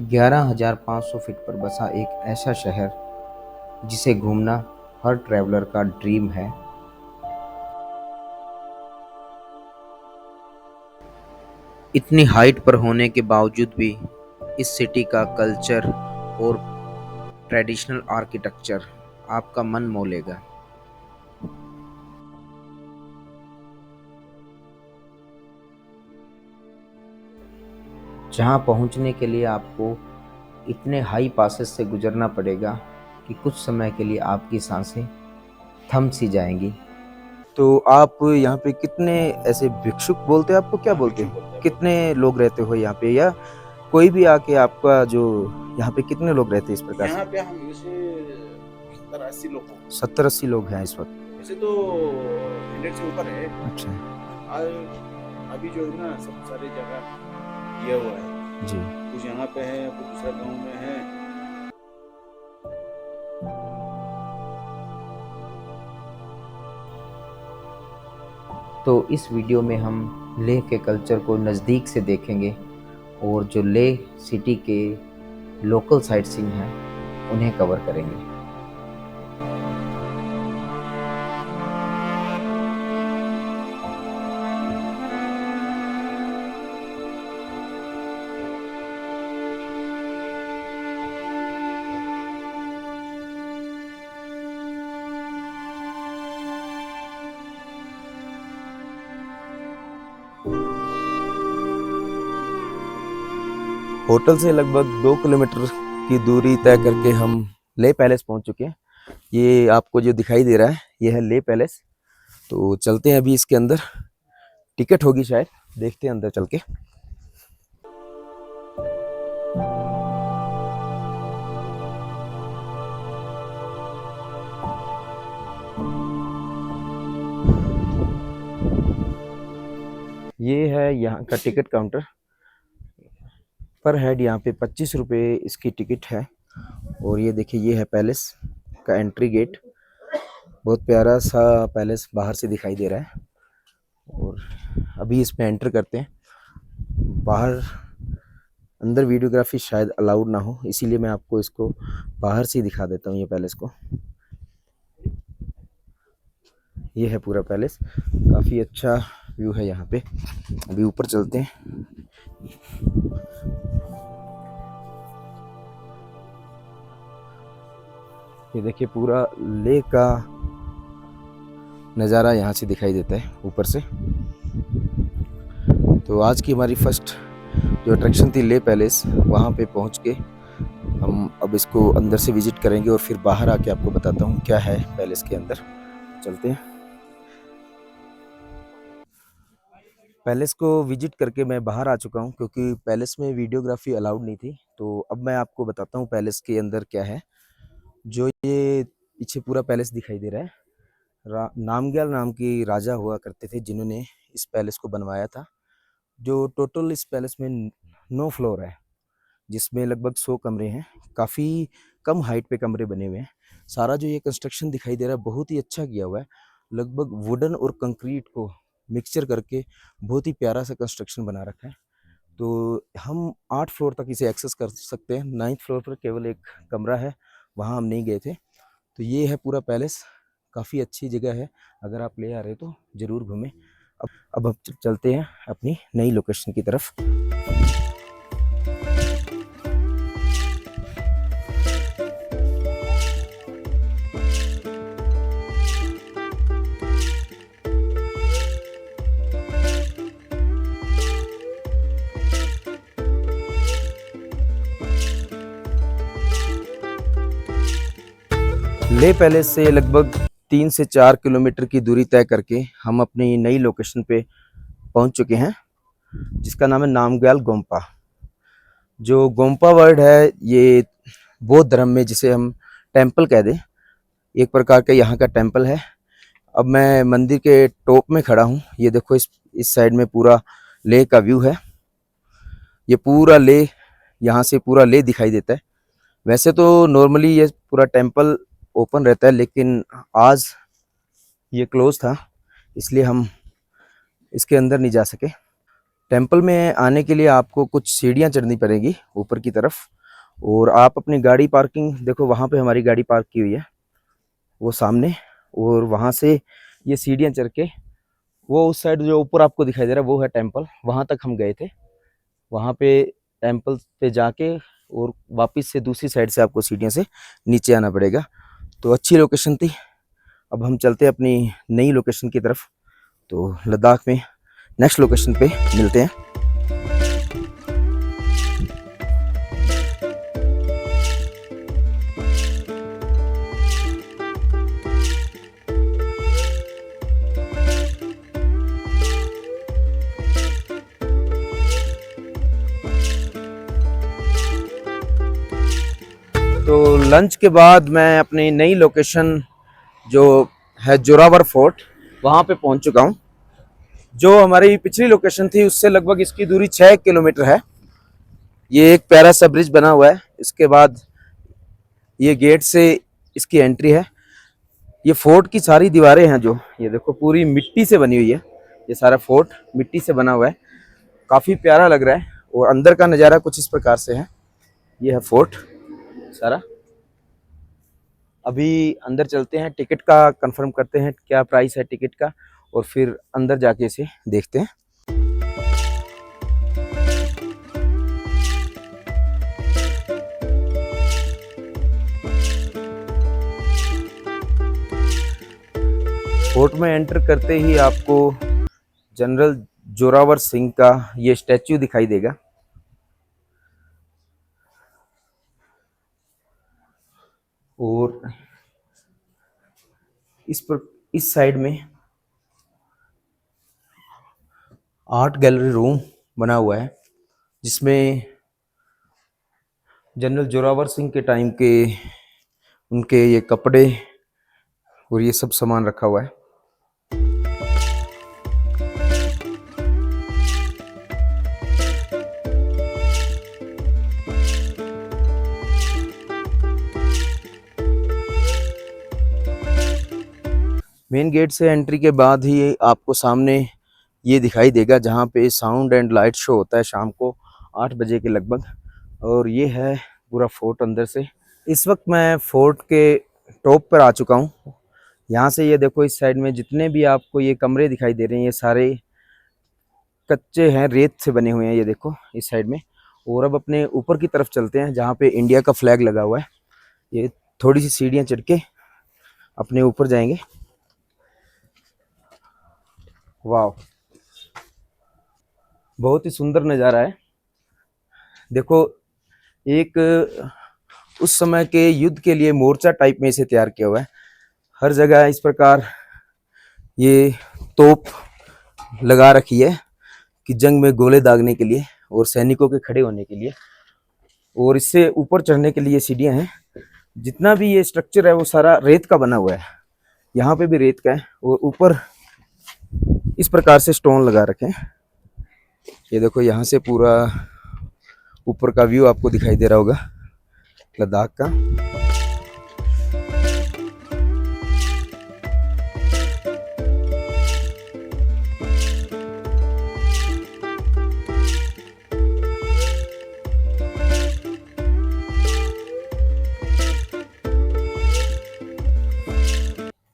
11,500 feet पर बसा एक ऐसा शहर जिसे घूमना हर ट्रैवलर का ड्रीम है। इतनी हाइट पर होने के बावजूद भी इस सिटी का कल्चर और ट्रेडिशनल आर्किटेक्चर आपका मन मोह लेगा। जहां पहुंचने के लिए आपको इतने हाई पासेस से गुजरना पड़ेगा कि कुछ समय के लिए आपकी सांसें थम सी जाएंगी। तो आप यहाँ पे कितने ऐसे भिक्षुक बोलते हैं, आपको क्या बोलते हैं, कितने लोग रहते हो यहाँ पे, या कोई भी आके आपका जो यहाँ पे कितने लोग रहते हैं इस प्रकार यहाँ से? पे हम वैसे 70-80 लोग हैं। 70-80 लोग हैं इस वक्त। वैसे तो 100 से ऊपर है। अच्छा अभी जो है ना सब सारी जगह किया हुआ है, जी। कुछ यहाँ पे है, कुछ दूसरा गांव में है। तो इस वीडियो में हम लेह के कल्चर को नज़दीक से देखेंगे और जो लेह सिटी के लोकल साइट सीइंग हैं उन्हें कवर करेंगे। होटल से लगभग 2 किलोमीटर की दूरी तय करके हम लेह पैलेस पहुंच चुके हैं। ये आपको जो दिखाई दे रहा है ये है लेह पैलेस। तो चलते हैं अभी इसके अंदर, टिकट होगी शायद, देखते हैं अंदर चल के। ये है यहाँ का टिकट काउंटर। पर हेड यहाँ पे 25 रुपये इसकी टिकट है। और ये देखिए ये है पैलेस का एंट्री गेट। बहुत प्यारा सा पैलेस बाहर से दिखाई दे रहा है। और अभी इसमें एंटर करते हैं। बाहर अंदर वीडियोग्राफी शायद अलाउड ना हो, इसीलिए मैं आपको इसको बाहर से ही दिखा देता हूँ ये पैलेस को। ये है पूरा पैलेस, काफ़ी अच्छा व्यू है यहाँ पे। अभी ऊपर चलते हैं। ये देखिए पूरा लेक का नज़ारा यहाँ से दिखाई देता है ऊपर से। तो आज की हमारी फर्स्ट जो अट्रैक्शन थी लेह पैलेस, वहाँ पे पहुँच के हम अब इसको अंदर से विजिट करेंगे और फिर बाहर आके आपको बताता हूँ क्या है पैलेस के अंदर। चलते हैं। पैलेस को विजिट करके मैं बाहर आ चुका हूँ क्योंकि पैलेस में वीडियोग्राफी अलाउड नहीं थी। तो अब मैं आपको बताता हूँ पैलेस के अंदर क्या है। जो ये पीछे पूरा पैलेस दिखाई दे रहा है, नामग्याल नाम की राजा हुआ करते थे जिन्होंने इस पैलेस को बनवाया था। जो टोटल इस पैलेस में 9 फ्लोर है, जिसमें लगभग 100 कमरे हैं। काफ़ी कम हाइट पे कमरे बने हुए हैं। सारा जो ये कंस्ट्रक्शन दिखाई दे रहा है बहुत ही अच्छा किया हुआ है। लगभग वुडन और कंक्रीट को मिक्सचर करके बहुत ही प्यारा सा कंस्ट्रक्शन बना रखा है। तो हम 8 फ्लोर तक इसे एक्सेस कर सकते हैं। 9th फ्लोर पर केवल एक कमरा है, वहाँ हम नहीं गए थे। तो ये है पूरा पैलेस, काफ़ी अच्छी जगह है। अगर आप ले आ रहे तो ज़रूर घूमें। अब हम चलते हैं अपनी नई लोकेशन की तरफ। लेह पैलेस से लगभग 3 से 4 किलोमीटर की दूरी तय करके हम अपनी नई लोकेशन पे पहुंच चुके हैं, जिसका नाम है नामग्याल गोम्पा। जो गोम्पा वर्ड है ये बौद्ध धर्म में जिसे हम टेम्पल कह दें, एक प्रकार का यहाँ का टेम्पल है। अब मैं मंदिर के टॉप में खड़ा हूँ। ये देखो इस साइड में पूरा लेह का व्यू है। ये पूरा लेह, यहाँ से पूरा लेह दिखाई देता है। वैसे तो नॉर्मली ये पूरा टेम्पल ओपन रहता है, लेकिन आज ये क्लोज था, इसलिए हम इसके अंदर नहीं जा सके। टेंपल में आने के लिए आपको कुछ सीढ़ियाँ चढ़नी पड़ेगी ऊपर की तरफ, और आप अपनी गाड़ी पार्किंग देखो, वहाँ पे हमारी गाड़ी पार्क की हुई है वो सामने, और वहाँ से ये सीढ़ियाँ चढ़ के वो उस साइड जो ऊपर आपको दिखाई दे रहा है वो है टेंपल, वहाँ तक हम गए थे। वहाँ पे टेंपल पे जाके और वापस से दूसरी साइड से आपको सीढ़ियों से नीचे आना पड़ेगा। तो अच्छी लोकेशन थी। अब हम चलते हैं अपनी नई लोकेशन की तरफ। तो लद्दाख में नेक्स्ट लोकेशन पे मिलते हैं। तो लंच के बाद मैं अपनी नई लोकेशन जो है जोरावर फोर्ट, वहाँ पे पहुँच चुका हूँ। जो हमारी पिछली लोकेशन थी उससे लगभग इसकी दूरी 6 किलोमीटर है। ये एक प्यारा सा ब्रिज बना हुआ है, इसके बाद ये गेट से इसकी एंट्री है। ये फोर्ट की सारी दीवारें हैं जो ये देखो पूरी मिट्टी से बनी हुई है। ये सारा फोर्ट मिट्टी से बना हुआ है, काफ़ी प्यारा लग रहा है। और अंदर का नज़ारा कुछ इस प्रकार से है। ये है फोर्ट सारा। अभी अंदर चलते हैं, टिकट का कंफर्म करते हैं क्या प्राइस है टिकट का, और फिर अंदर जाके इसे देखते हैं। फोर्ट में एंटर करते ही आपको जनरल जोरावर सिंह का ये स्टैच्यू दिखाई देगा। और इस साइड में आर्ट गैलरी रूम बना हुआ है, जिसमें जनरल जोरावर सिंह के टाइम के उनके ये कपड़े और ये सब सामान रखा हुआ है। मेन गेट से एंट्री के बाद ही आपको सामने ये दिखाई देगा जहाँ पे साउंड एंड लाइट शो होता है शाम को 8 बजे के लगभग। और ये है पूरा फोर्ट अंदर से। इस वक्त मैं फोर्ट के टॉप पर आ चुका हूँ। यहाँ से ये देखो, इस साइड में जितने भी आपको ये कमरे दिखाई दे रहे हैं ये सारे कच्चे हैं, रेत से बने हुए हैं। ये देखो इस साइड में। और अब अपने ऊपर की तरफ चलते हैं जहाँ पे इंडिया का फ्लैग लगा हुआ है। ये थोड़ी सी सीढ़ियाँ चढ़ के अपने ऊपर जाएंगे। वाह, बहुत ही सुंदर नज़ारा है। देखो, एक उस समय के युद्ध के लिए मोर्चा टाइप में इसे तैयार किया हुआ है। हर जगह इस प्रकार ये तोप लगा रखी है कि जंग में गोले दागने के लिए और सैनिकों के खड़े होने के लिए। और इससे ऊपर चढ़ने के लिए सीढ़ियाँ हैं। जितना भी ये स्ट्रक्चर है वो सारा रेत का बना हुआ है। यहाँ पे भी रेत का है और ऊपर इस प्रकार से स्टोन लगा रखे हैं। ये देखो, यहाँ से पूरा ऊपर का व्यू आपको दिखाई दे रहा होगा लद्दाख का।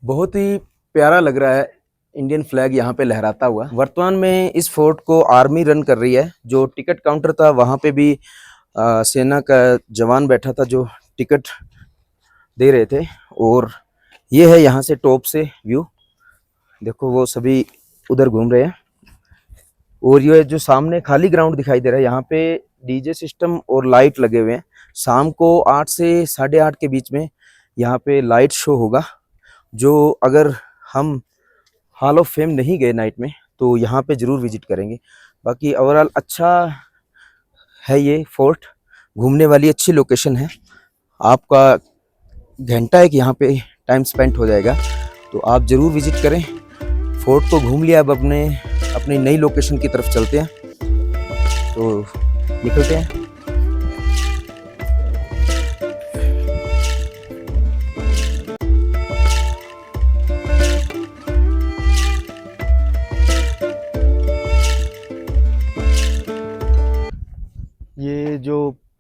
बहुत ही प्यारा लग रहा है इंडियन फ्लैग यहाँ पे लहराता हुआ। वर्तमान में इस फोर्ट को आर्मी रन कर रही है। जो टिकट काउंटर था वहाँ पे भी सेना का जवान बैठा था जो टिकट दे रहे थे। और ये है यहाँ से टॉप से व्यू। देखो, वो सभी उधर घूम रहे हैं। और ये जो सामने खाली ग्राउंड दिखाई दे रहा है, यहाँ पे डीजे सिस्टम और लाइट लगे हुए हैं। शाम को 8 से 8:30 के बीच में यहाँ पे लाइट शो होगा, जो अगर हम हॉल ऑफ फेम नहीं गए नाइट में तो यहाँ पे ज़रूर विजिट करेंगे। बाकी ओवरऑल अच्छा है ये फोर्ट, घूमने वाली अच्छी लोकेशन है। आपका घंटा एक यहाँ पे टाइम स्पेंड हो जाएगा, तो आप ज़रूर विजिट करें। फोर्ट को घूम लिया, अब अपनी नई लोकेशन की तरफ चलते हैं। तो निकलते हैं।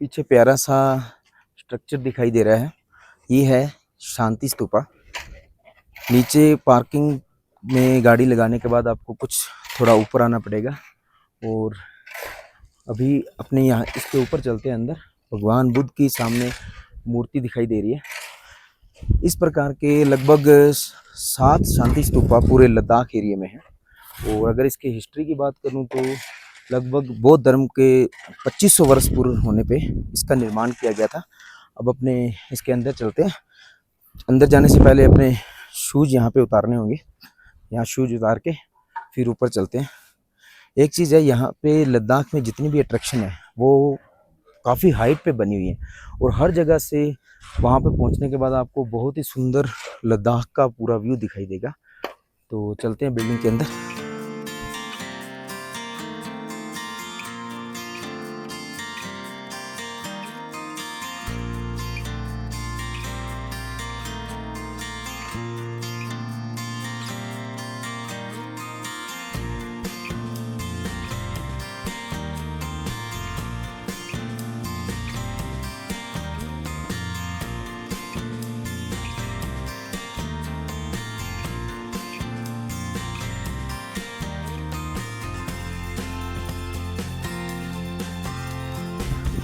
पीछे प्यारा सा स्ट्रक्चर दिखाई दे रहा है, ये है शांति स्तूपा। नीचे पार्किंग में गाड़ी लगाने के बाद आपको कुछ थोड़ा ऊपर आना पड़ेगा और अभी अपने यहाँ इसके ऊपर चलते हैं अंदर। भगवान बुद्ध की सामने मूर्ति दिखाई दे रही है। इस प्रकार के लगभग 7 शांति स्तूपा पूरे लद्दाख एरिया में है। और अगर इसकी हिस्ट्री की बात करूं तो लगभग बौद्ध धर्म के 2500 वर्ष पूर्ण होने पे इसका निर्माण किया गया था। अब अपने इसके अंदर चलते हैं। अंदर जाने से पहले अपने शूज़ यहाँ पे उतारने होंगे। यहाँ शूज़ उतार के फिर ऊपर चलते हैं। एक चीज़ है, यहाँ पे लद्दाख में जितनी भी अट्रैक्शन है वो काफ़ी हाइट पे बनी हुई है और हर जगह से वहाँ पे पहुँचने के बाद आपको बहुत ही सुंदर लद्दाख का पूरा व्यू दिखाई देगा। तो चलते हैं बिल्डिंग के अंदर।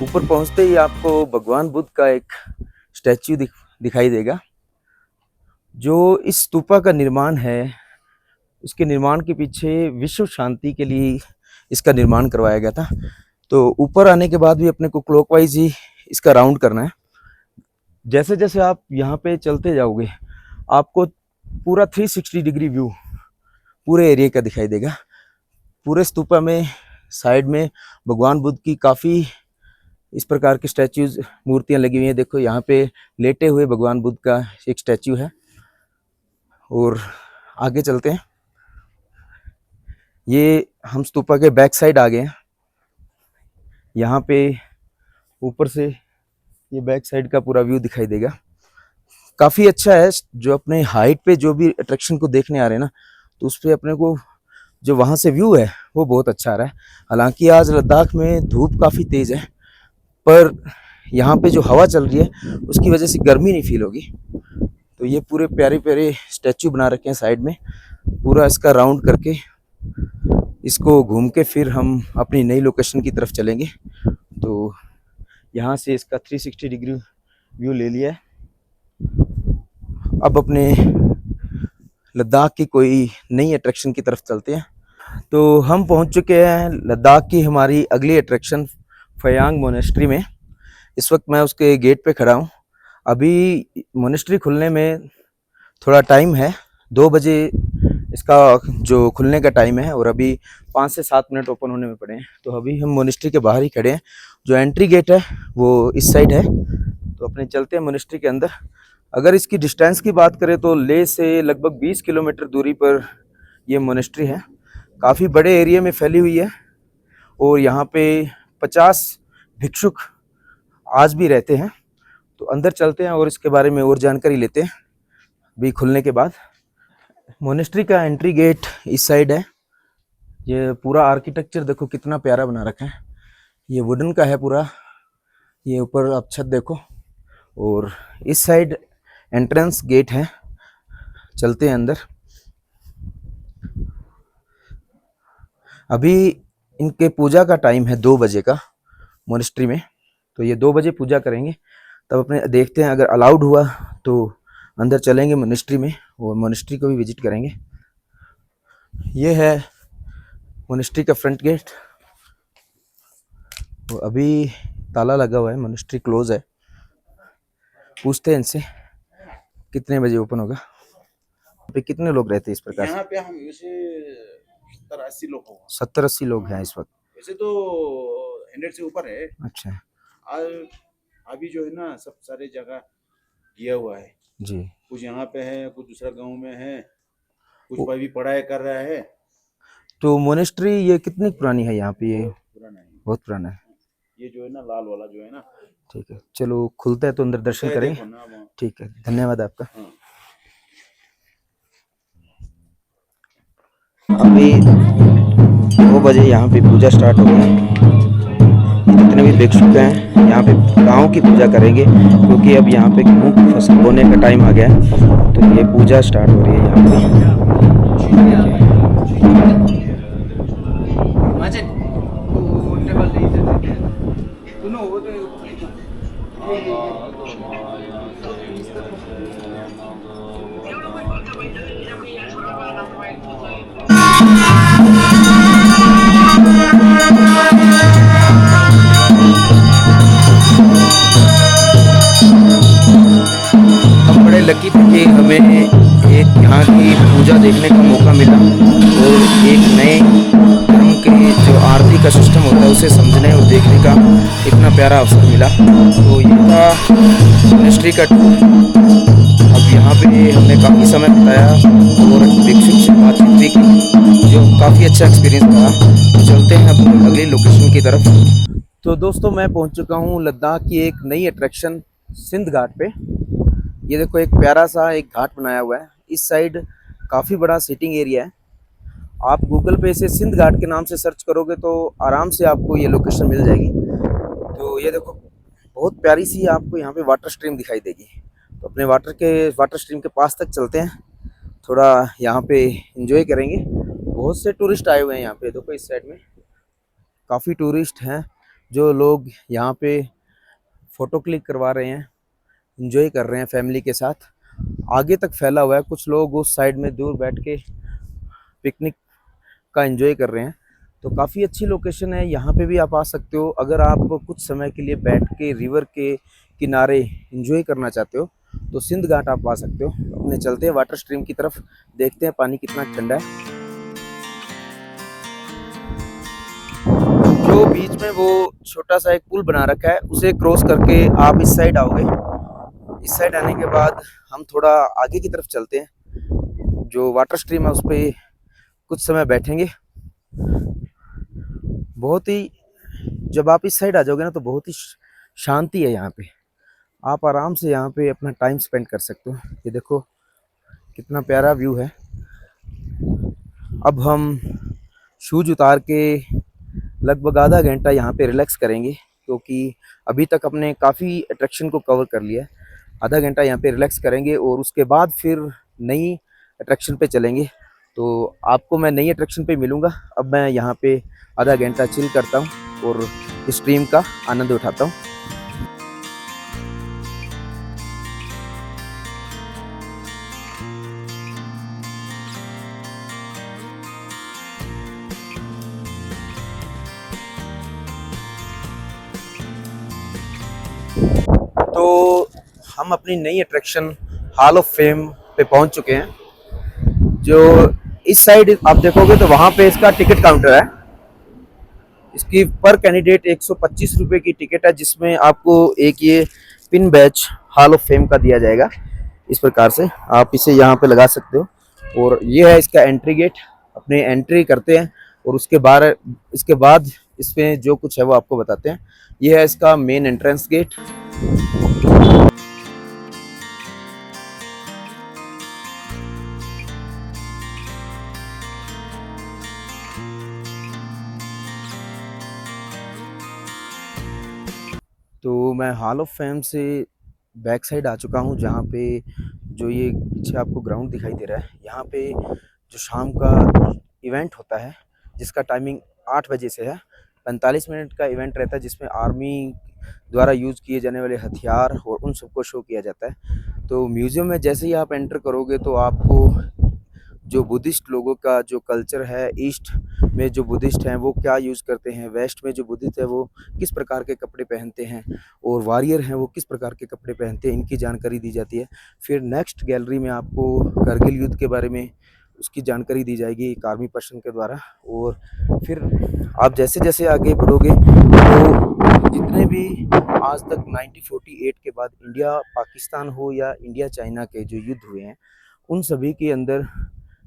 ऊपर पहुंचते ही आपको भगवान बुद्ध का एक स्टैच्यू दिखाई देगा। जो इस स्तूपा का निर्माण है, उसके निर्माण के पीछे विश्व शांति के लिए इसका निर्माण करवाया गया था। तो ऊपर आने के बाद भी अपने को क्लॉकवाइज ही इसका राउंड करना है। जैसे जैसे आप यहाँ पे चलते जाओगे आपको पूरा 360 डिग्री व्यू पूरे एरिया का दिखाई देगा। पूरे स्तूपा में साइड में भगवान बुद्ध की काफ़ी इस प्रकार के स्टैच्यूज मूर्तियां लगी हुई हैं। देखो यहाँ पे लेटे हुए भगवान बुद्ध का एक स्टैच्यू है। और आगे चलते हैं। ये हम स्तूपा के बैक साइड आ गए हैं। यहाँ पे ऊपर से ये बैक साइड का पूरा व्यू दिखाई देगा। काफ़ी अच्छा है। जो अपने हाइट पे जो भी अट्रैक्शन को देखने आ रहे हैं ना, तो उस पर अपने को जो वहाँ से व्यू है वो बहुत अच्छा आ रहा है। हालांकि आज लद्दाख में धूप काफ़ी तेज़ है, पर यहाँ पे जो हवा चल रही है उसकी वजह से गर्मी नहीं फील होगी। तो ये पूरे प्यारे प्यारे स्टैचू बना रखे हैं साइड में। पूरा इसका राउंड करके इसको घूम के फिर हम अपनी नई लोकेशन की तरफ चलेंगे। तो यहाँ से इसका 360 डिग्री व्यू ले लिया है। अब अपने लद्दाख की कोई नई अट्रैक्शन की तरफ चलते हैं। तो हम पहुँच चुके हैं लद्दाख की हमारी अगली अट्रैक्शन फयांग मोनेस्ट्री में। इस वक्त मैं उसके गेट पे खड़ा हूँ। अभी मोनेस्ट्री खुलने में थोड़ा टाइम है, 2 बजे इसका जो खुलने का टाइम है और अभी 5 से 7 मिनट ओपन होने में पड़े हैं। तो अभी हम मोनेस्ट्री के बाहर ही खड़े हैं। जो एंट्री गेट है वो इस साइड है। तो अपने चलते हैं मोनेस्ट्री के अंदर। अगर इसकी डिस्टेंस की बात करें तो लेह से लगभग 20 किलोमीटर दूरी पर ये मोनेस्ट्री है। काफ़ी बड़े एरिया में फैली हुई है और यहाँ पे 50 भिक्षुक आज भी रहते हैं। तो अंदर चलते हैं और इसके बारे में और जानकारी लेते हैं भी खुलने के बाद। मोनेस्ट्री का एंट्री गेट इस साइड है। ये पूरा आर्किटेक्चर देखो कितना प्यारा बना रखा है। ये वुडन का है पूरा। ये ऊपर आप छत देखो। और इस साइड एंट्रेंस गेट है। चलते हैं अंदर। अभी इनके पूजा का टाइम है 2 बजे का मोनेस्ट्री में। तो ये 2 बजे पूजा करेंगे। तब अपने देखते हैं, अगर अलाउड हुआ तो अंदर चलेंगे मोनेस्ट्री में और मोनेस्ट्री को भी विजिट करेंगे। ये है मोनेस्ट्री का फ्रंट गेट। तो अभी ताला लगा हुआ है, मोनेस्ट्री क्लोज है। पूछते हैं इनसे कितने बजे ओपन होगा। यहाँ पे कितने लोग रहते हैं इस प्रकार से? यहाँ पे हम वैसे 70-80 लोग होगा। 70-80 लोग हैं इस वक्त। वैसे तो 100 से ऊपर है। अच्छा अभी जो है ना सब सारे जगह किया हुआ है जी। कुछ यहाँ पे है, कुछ दूसरा गांव में है, कुछ भाई भी पढ़ाई कर रहा है। तो मोनेस्ट्री ये कितनी पुरानी है यहाँ पे? ये पुराना है, बहुत पुराना है। ये जो है ना लाल वाला जो है ना। ठीक है, चलो खुलता है तो अंदर दर्शन करेंगे। ठीक है, धन्यवाद आपका। अभी 2 बजे यहाँ पे पूजा स्टार्ट हो गई। जितने भी भिक्षुक हैं यहाँ पे गाँव की पूजा करेंगे, क्योंकि अब यहाँ पे गेहूँ की फसल बोने का टाइम आ गया है। तो ये पूजा स्टार्ट हो रही है यहाँ पे। हम बड़े लकी थे कि हमें एक यहाँ की पूजा देखने का मौका मिला और एक नए धर्म के जो आरती का सिस्टम होता है उसे समझने और देखने का इतना प्यारा अवसर मिला। तो ये था मिनिस्ट्री का टूर। अब यहाँ पे हमने काफ़ी समय बिताया और भिक्षुक से बातचीत भी की, जो काफ़ी अच्छा एक्सपीरियंस रहा। तो चलते हैं अपनी अगली लोकेशन की तरफ। तो दोस्तों, मैं पहुँच चुका हूँ लद्दाख की एक नई अट्रैक्शन सिंध घाट पे। ये देखो, एक प्यारा सा एक घाट बनाया हुआ है। इस साइड काफ़ी बड़ा सिटिंग एरिया है। आप गूगल पे इसे सिंध घाट के नाम से सर्च करोगे तो आराम से आपको ये लोकेशन मिल जाएगी। तो ये देखो, बहुत प्यारी सी आपको यहाँ पे वाटर स्ट्रीम दिखाई देगी। तो अपने वाटर स्ट्रीम के पास तक चलते हैं, थोड़ा यहाँ पे एंजॉय करेंगे। बहुत से टूरिस्ट आए हुए हैं यहाँ पे। देखो, इस साइड में काफ़ी टूरिस्ट हैं जो लोग यहाँ पे फ़ोटो क्लिक करवा रहे हैं, एंजॉय कर रहे हैं फैमिली के साथ। आगे तक फैला हुआ है, कुछ लोग उस साइड में दूर बैठ के पिकनिक का एंजॉय कर रहे हैं। तो काफ़ी अच्छी लोकेशन है, यहाँ पे भी आप आ सकते हो। अगर आप कुछ समय के लिए बैठ के रिवर के किनारे एंजॉय करना चाहते हो तो सिंध घाट आप आ सकते हो। अपने चलते हैं वाटर स्ट्रीम की तरफ, देखते हैं पानी कितना ठंडा है। जो बीच में वो छोटा सा एक पुल बना रखा है, उसे क्रॉस करके आप इस साइड आओगे। इस साइड आने के बाद हम थोड़ा आगे की तरफ चलते हैं। जो वाटर स्ट्रीम है उस पर कुछ समय बैठेंगे। बहुत ही, जब आप इस साइड आ जाओगे ना तो बहुत ही शांति है यहाँ पे। आप आराम से यहाँ पे अपना टाइम स्पेंड कर सकते हो। ये देखो कितना प्यारा व्यू है। अब हम शूज उतार के लगभग आधा घंटा यहाँ पे रिलैक्स करेंगे, क्योंकि अभी तक हमने काफ़ी अट्रैक्शन को कवर कर लिया है। आधा घंटा यहाँ पे रिलैक्स करेंगे और उसके बाद फिर नई अट्रैक्शन पे चलेंगे। तो आपको मैं नई अट्रैक्शन पे मिलूँगा। अब मैं यहाँ पे आधा घंटा चिल करता हूँ और स्ट्रीम का आनंद उठाता हूँ। तो हम अपनी नई अट्रैक्शन हॉल ऑफ फेम पे पहुंच चुके हैं। जो इस साइड आप देखोगे तो वहाँ पे इसका टिकट काउंटर है। इसकी पर कैंडिडेट 125 रुपये की टिकट है, जिसमें आपको एक ये pin batch hall of fame का दिया जाएगा। इस प्रकार से आप इसे यहाँ पे लगा सकते हो। और ये है इसका एंट्री गेट। अपने एंट्री करते हैं और इसके बाद इसमें जो कुछ है वो आपको बताते हैं। ये है इसका मेन एंट्रेंस गेट। तो मैं हॉल ऑफ फेम से बैक साइड आ चुका हूँ, जहाँ पे जो ये पीछे आपको ग्राउंड दिखाई दे रहा है, यहाँ पे जो शाम का इवेंट होता है, जिसका टाइमिंग 8 बजे से है। 45 मिनट का इवेंट रहता है, जिसमें आर्मी द्वारा यूज़ किए जाने वाले हथियार और उन सबको शो किया जाता है। तो म्यूज़ियम में जैसे ही आप एंटर करोगे तो आपको जो बुद्धिस्ट लोगों का जो कल्चर है, ईस्ट में जो बुद्धिस्ट हैं वो क्या यूज़ करते हैं, वेस्ट में जो बुद्धिस्ट है वो किस प्रकार के कपड़े पहनते हैं, और वॉरियर हैं वो किस प्रकार के कपड़े पहनते हैं, इनकी जानकारी दी जाती है। फिर नेक्स्ट गैलरी में आपको करगिल युद्ध के बारे में उसकी जानकारी दी जाएगी एक आर्मी पर्सन के द्वारा। और फिर आप जैसे जैसे आगे बढ़ोगे तो जितने भी आज तक 1948 के बाद इंडिया पाकिस्तान हो या इंडिया चाइना के जो युद्ध हुए हैं, उन सभी के अंदर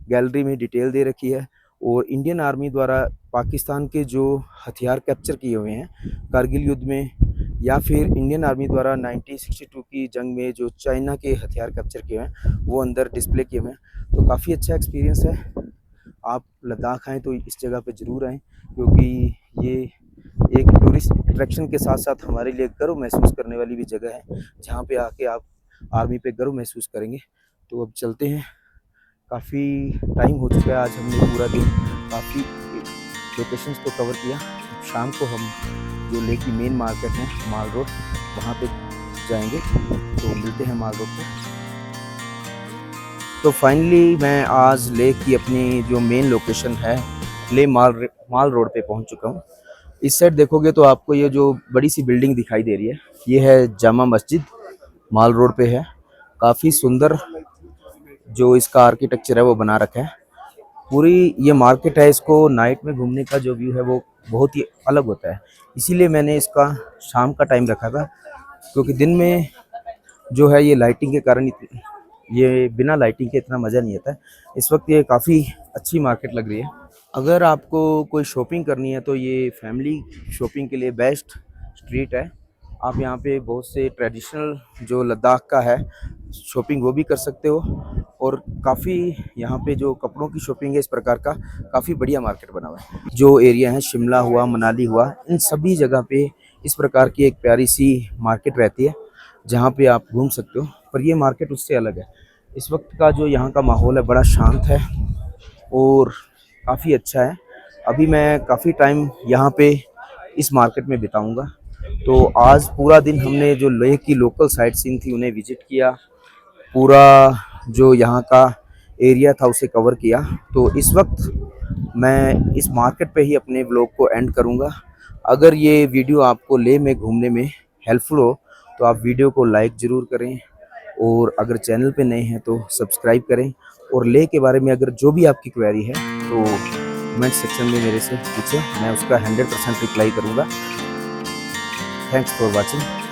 गैलरी में डिटेल दे रखी है। और इंडियन आर्मी द्वारा पाकिस्तान के जो हथियार कैप्चर किए हुए हैं कारगिल युद्ध में, या फिर इंडियन आर्मी द्वारा 1962 की जंग में जो चाइना के हथियार कैप्चर किए हुए हैं, वो अंदर डिस्प्ले किए हुए हैं। तो काफ़ी अच्छा एक्सपीरियंस है। आप लद्दाख आएँ तो इस जगह पे ज़रूर आएँ, क्योंकि ये एक टूरिस्ट अट्रैक्शन के साथ साथ हमारे लिए गर्व महसूस करने वाली भी जगह है, जहाँ पे आके आप आर्मी पे गर्व महसूस करेंगे। तो अब चलते हैं, काफ़ी टाइम हो चुका है, आज हमने पूरा दिन काफ़ी लोकेशंस को कवर किया। शाम को हम जो लेह की मेन मार्केट है माल रोड, वहाँ पे जाएंगे, तो मिलते हैं माल रोड पे। तो फाइनली मैं आज लेह की अपनी जो मेन लोकेशन है लेह माल रोड पे पहुँच चुका हूँ। इस साइड देखोगे तो आपको ये जो बड़ी सी बिल्डिंग दिखाई दे रही है, ये है जामा मस्जिद, माल रोड पे है। काफ़ी सुंदर जो इसका आर्किटेक्चर है वो बना रखा है। पूरी ये मार्केट है, इसको नाइट में घूमने का जो व्यू है वो बहुत ही अलग होता है। इसीलिए मैंने इसका शाम का टाइम रखा था, क्योंकि दिन में जो है ये लाइटिंग के कारण ये बिना लाइटिंग के इतना मज़ा नहीं आता है। इस वक्त ये काफ़ी अच्छी मार्केट लग रही है। अगर आपको कोई शॉपिंग करनी है तो ये फैमिली शॉपिंग के लिए बेस्ट स्ट्रीट है। आप यहाँ पे बहुत से ट्रेडिशनल जो लद्दाख का है शॉपिंग वो भी कर सकते हो, और काफ़ी यहाँ पे जो कपड़ों की शॉपिंग है इस प्रकार का काफ़ी बढ़िया मार्केट बना हुआ है। जो एरिया है शिमला हुआ, मनाली हुआ, इन सभी जगह पे इस प्रकार की एक प्यारी सी मार्केट रहती है जहाँ पे आप घूम सकते हो। पर ये मार्केट उससे अलग है। इस वक्त का जो यहाँ का माहौल है बड़ा शांत है और काफ़ी अच्छा है। अभी मैं काफ़ी टाइम यहाँ पे इस मार्केट में बिताऊंगा। तो आज पूरा दिन हमने जो लेह की लोकल साइट सीन थी उन्हें विजिट किया, पूरा जो यहाँ का एरिया था उसे कवर किया। तो इस वक्त मैं इस मार्केट पे ही अपने व्लॉग को एंड करूँगा। अगर ये वीडियो आपको लेह में घूमने में हेल्पफुल हो तो आप वीडियो को लाइक ज़रूर करें, और अगर चैनल पे नए हैं तो सब्सक्राइब करें। और लेह के बारे में अगर जो भी आपकी क्वेरी है तो कमेंट सेक्शन में मेरे से पूछें, मैं उसका 100% रिप्लाई करूँगा। Thanks for watching.